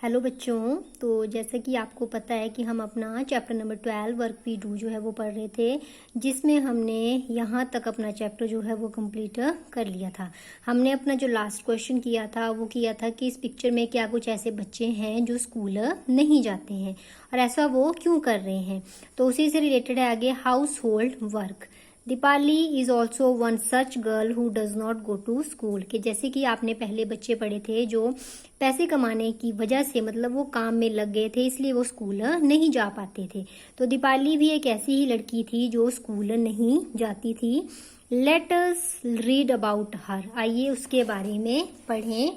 Hello बच्चों। तो जैसा कि आपको पता है कि हम अपना chapter number 12 work we do जो है वो पढ़ रहे थे, जिसमें हमने यहाँ तक अपना चैप्टर जो है वो कंप्लीट कर लिया था। हमने अपना जो लास्ट क्वेश्चन किया था वो किया था कि इस पिक्चर में क्या कुछ ऐसे बच्चे हैं जो स्कूल नहीं जाते हैं और ऐसा वो क्यों कर रहे हैं। तो उसी से रिलेटेड है आगे household work. Deepali is also one such girl who does not go to school. कि जैसे कि आपने पहले बच्चे पढ़े थे जो पैसे कमाने की वजह से मतलब वो काम में लग गए थे, इसलिए वो स्कूल नहीं जा पाते थे। तो दीपाली भी एक ऐसी ही लड़की थी जो स्कूल नहीं जाती थी। Let us read about her. आइए उसके बारे में पढ़ें।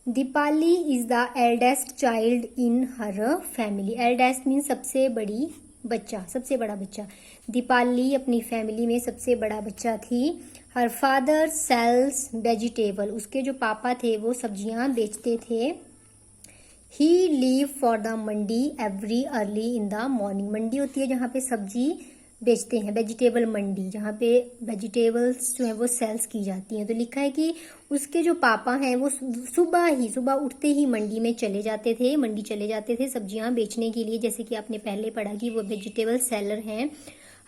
Deepali is the eldest child in her family. Eldest mean सबसे बड़ी बच्चा, सबसे बड़ा बच्चा। दीपाली अपनी फैमिली में सबसे बड़ा बच्चा थी। Her father sells vegetable. उसके जो पापा थे वो सब्जियां बेचते थे। He leave for the mandi every early in the morning. Mandi होती है जहाँ पे सब्जी बेचते हैं, वेजिटेबल मंडी, जहाँ पे वेजिटेबल्स जो है वो सेल्स की जाती हैं। तो लिखा है कि उसके जो पापा हैं वो सुबह उठते ही मंडी में चले जाते थे, मंडी चले जाते थे सब्जियां बेचने के लिए। जैसे कि आपने पहले पढ़ा कि वो वेजिटेबल सेलर हैं।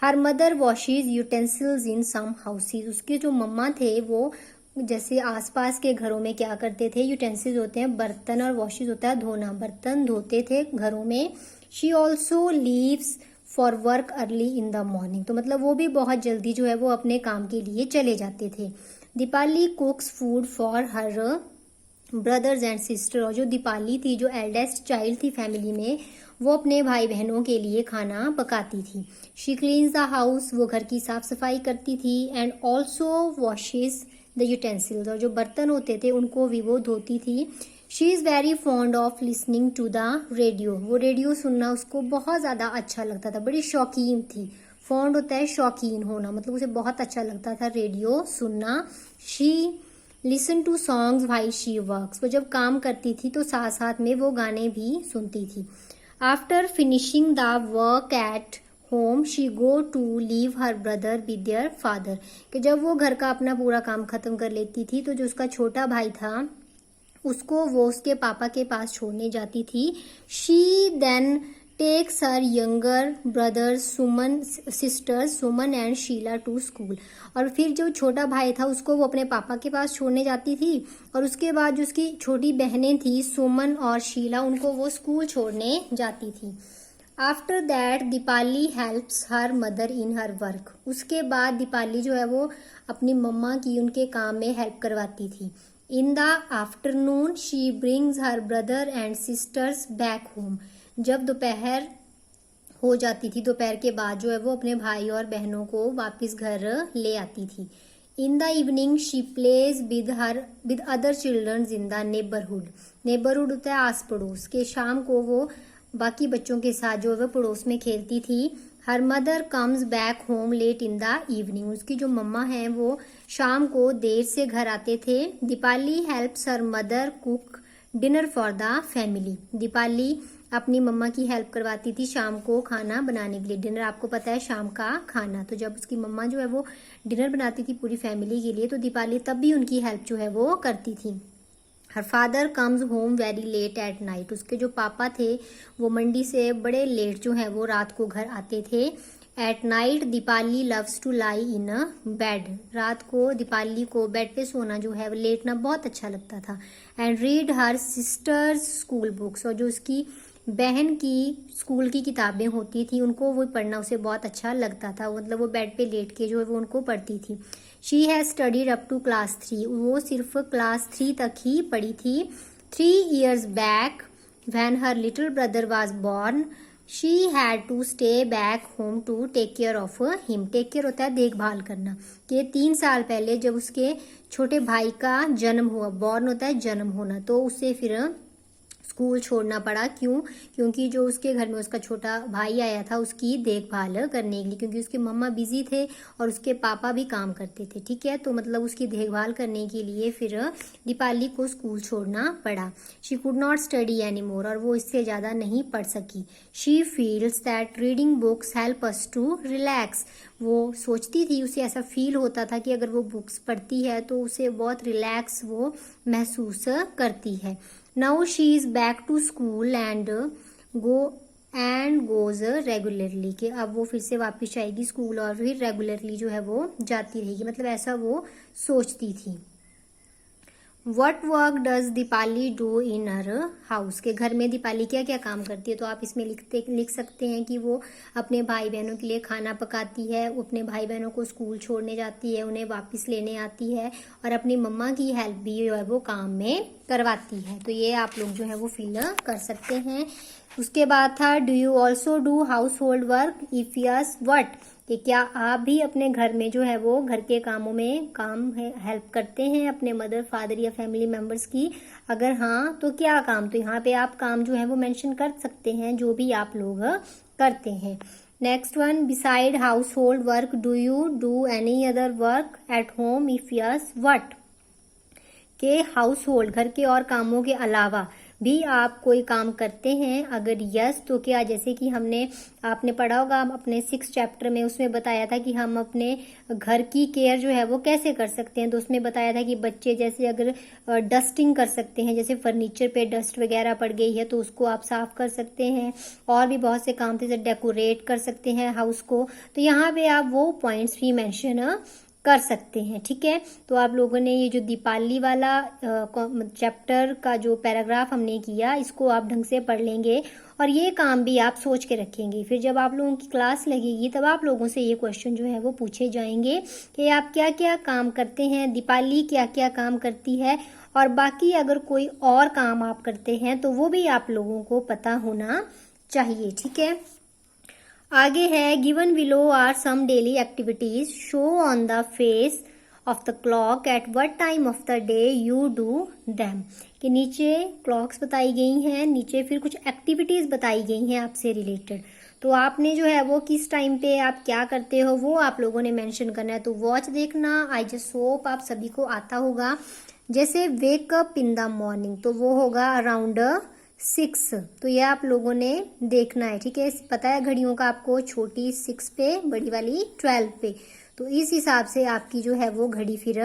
हर मदर वॉशेज यूटेंसिल्स इन सम हाउसेज। उसके जो मम्मा थे वो जैसे आसपास के घरों में क्या करते थे, यूटेंसिल्स होते हैं बर्तन और वॉशेज होता है धोना, बर्तन धोते थे घरों में। She also leaves for work early in the morning. तो मतलब वो भी बहुत जल्दी जो है वो अपने काम के लिए चले जाते थे। Deepali कुक्स food for her brothers and sister. और जो दीपाली थी, जो एल्डेस्ट चाइल्ड थी फैमिली में, वो अपने भाई बहनों के लिए खाना पकाती थी। She cleans the house. वो घर की साफ सफाई करती थी। And also washes the utensils. और जो बर्तन होते थे उनको भी वो धोती थी। She is very fond of listening to the radio. वो रेडियो सुनना उसको बहुत ज़्यादा अच्छा लगता था, बड़ी शौकीन थी। फॉन्ड होता है शौकीन होना, मतलब उसे बहुत अच्छा लगता था रेडियो सुनना। She listen to songs while she works. वो जब काम करती थी तो साथ साथ में वो गाने भी सुनती थी। After finishing the work at home she go to leave her brother with their father. कि जब वो घर का अपना पूरा काम खत्म कर लेती थी तो जो उसका छोटा भाई था उसको वो उसके पापा के पास छोड़ने जाती थी। She then takes her younger brothers Suman sisters Suman and Sheela to school. और फिर जो छोटा भाई था उसको वो अपने पापा के पास छोड़ने जाती थी, और उसके बाद जो उसकी छोटी बहनें थी सुमन और शीला, उनको वो स्कूल छोड़ने जाती थी। After that Deepali helps her mother in her work. उसके बाद दीपाली जो है वो अपनी मम्मा की उनके काम में हेल्प करवाती थी। In the afternoon she brings her brother and sisters back home. जब दोपहर हो जाती थी, दोपहर के बाद जो है वो अपने भाई और बहनों को वापस घर ले आती थी। इन the evening she plays with other children in the neighbourhood. Neighbourhood होता है आस पड़ोस के। शाम को वो बाकी बच्चों के साथ जो है वो पड़ोस में खेलती थी। Her mother comes back home late in the evening. उसकी जो मम्मा है वो शाम को देर से घर आते थे। Deepali helps her mother cook dinner for the family. Deepali अपनी मम्मा की हेल्प करवाती थी शाम को खाना बनाने के लिए। डिनर आपको पता है शाम का खाना। तो जब उसकी मम्मा जो है वो डिनर बनाती थी पूरी फैमिली के लिए, तो दीपाली तब भी उनकी हेल्प जो है वो करती थी। Her father comes home very late at night. उसके जो पापा थे वो मंडी से बड़े लेट जो है वो रात को घर आते थे। At night Deepali loves to lie in a bed. रात को दीपाली को बेड पे सोना जो है लेटना बहुत अच्छा लगता था। And read her sisters school books. और जो उसकी बहन की स्कूल की किताबें होती थी उनको वो पढ़ना उसे बहुत अच्छा लगता था, मतलब वो बेड पे लेट के जो है वो उनको पढ़ती थी। She has studied up to class 3। वो सिर्फ क्लास 3 तक ही पढ़ी थी। 3 years back when her little brother was born she had to stay back home to take care of him. Take care होता है देखभाल करना। कि 3 साल पहले जब उसके छोटे भाई का जन्म हुआ, बॉर्न होता है जन्म होना, तो उसे फिर स्कूल छोड़ना पड़ा। क्यों? क्योंकि जो उसके घर में उसका छोटा भाई आया था उसकी देखभाल करने के लिए, क्योंकि उसके मम्मा बिजी थे और उसके पापा भी काम करते थे। ठीक है, तो मतलब उसकी देखभाल करने के लिए फिर दीपाली को स्कूल छोड़ना पड़ा। She could not study any more. और वो इससे ज्यादा नहीं पढ़ सकी। She feels that reading books help us to relax. वो सोचती थी, उसे ऐसा फील होता था कि अगर वो बुक्स पढ़ती है तो उसे बहुत रिलैक्स वो महसूस करती है। Now she is back to school and goes regularly, कि अब वो फिर से वापस आएगी स्कूल और फिर रेगुलरली जो है वो जाती रहेगी, मतलब ऐसा वो सोचती थी। What work does Deepali do in her house, के घर में दीपाली क्या क्या काम करती है। तो आप इसमें लिख सकते हैं कि वो अपने भाई बहनों के लिए खाना पकाती है, वो अपने भाई बहनों को स्कूल छोड़ने जाती है, उन्हें वापस लेने आती है और अपनी मम्मा की हेल्प भी जो है वो काम में करवाती है। तो ये आप लोग जो है वो फिल कर सकते हैं। उसके बाद था do you also do house hold work, if yes what, कि क्या आप भी अपने घर में जो है वो घर के कामों में हेल्प करते हैं अपने मदर फादर या फैमिली मेंबर्स की। अगर हाँ तो क्या काम, तो यहाँ पे आप काम जो है वो मेंशन कर सकते हैं जो भी आप लोग करते हैं। Next one, beside house hold work do you do any other work at home, if yes what, के हाउस होल्ड घर के और कामों के अलावा भी आप कोई काम करते हैं। अगर यस तो क्या, जैसे कि आपने पढ़ा होगा अपने 6 चैप्टर में, उसमें बताया था कि हम अपने घर की केयर जो है वो कैसे कर सकते हैं। तो उसमें बताया था कि बच्चे जैसे अगर डस्टिंग कर सकते हैं, जैसे फर्नीचर पे डस्ट वगैरह पड़ गई है तो उसको आप साफ कर सकते हैं। और भी बहुत से काम थे, जैसे डेकोरेट कर सकते हैं हाउस को। तो यहाँ पे आप वो पॉइंट्स भी मेंशन कर सकते हैं। ठीक है, तो आप लोगों ने ये जो दीपाली वाला चैप्टर का जो पैराग्राफ हमने किया, इसको आप ढंग से पढ़ लेंगे और ये काम भी आप सोच के रखेंगे। फिर जब आप लोगों की क्लास लगेगी तब आप लोगों से ये क्वेश्चन जो है वो पूछे जाएंगे कि आप क्या क्या काम करते हैं, दीपाली क्या क्या काम करती है, और बाकी अगर कोई और काम आप करते हैं तो वो भी आप लोगों को पता होना चाहिए। ठीक है, आगे है given below are some daily activities, show on the face of the clock at what time of the day you do them, कि नीचे क्लॉक्स बताई गई हैं, नीचे फिर कुछ एक्टिविटीज बताई गई हैं आपसे रिलेटेड। तो आपने जो है वो किस टाइम पे आप क्या करते हो वो आप लोगों ने मेंशन करना है। तो वॉच देखना, आई जस्ट होप आप सभी को आता होगा। जैसे wake up in the morning, तो वो होगा अराउंड 6, तो ये आप लोगों ने देखना है। ठीक है, पता है घड़ियों का आपको, छोटी 6 पे, बड़ी वाली 12 पे, तो इस हिसाब से आपकी जो है वो घड़ी फिर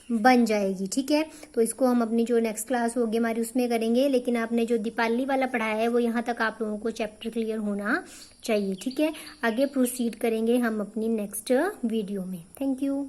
बन जाएगी। ठीक है, तो इसको हम अपनी जो नेक्स्ट क्लास होगी हमारी उसमें करेंगे, लेकिन आपने जो दीपाली वाला पढ़ाया है वो यहाँ तक आप लोगों को चैप्टर क्लियर होना चाहिए। ठीक है, आगे प्रोसीड करेंगे हम अपनी नेक्स्ट वीडियो में। Thank you.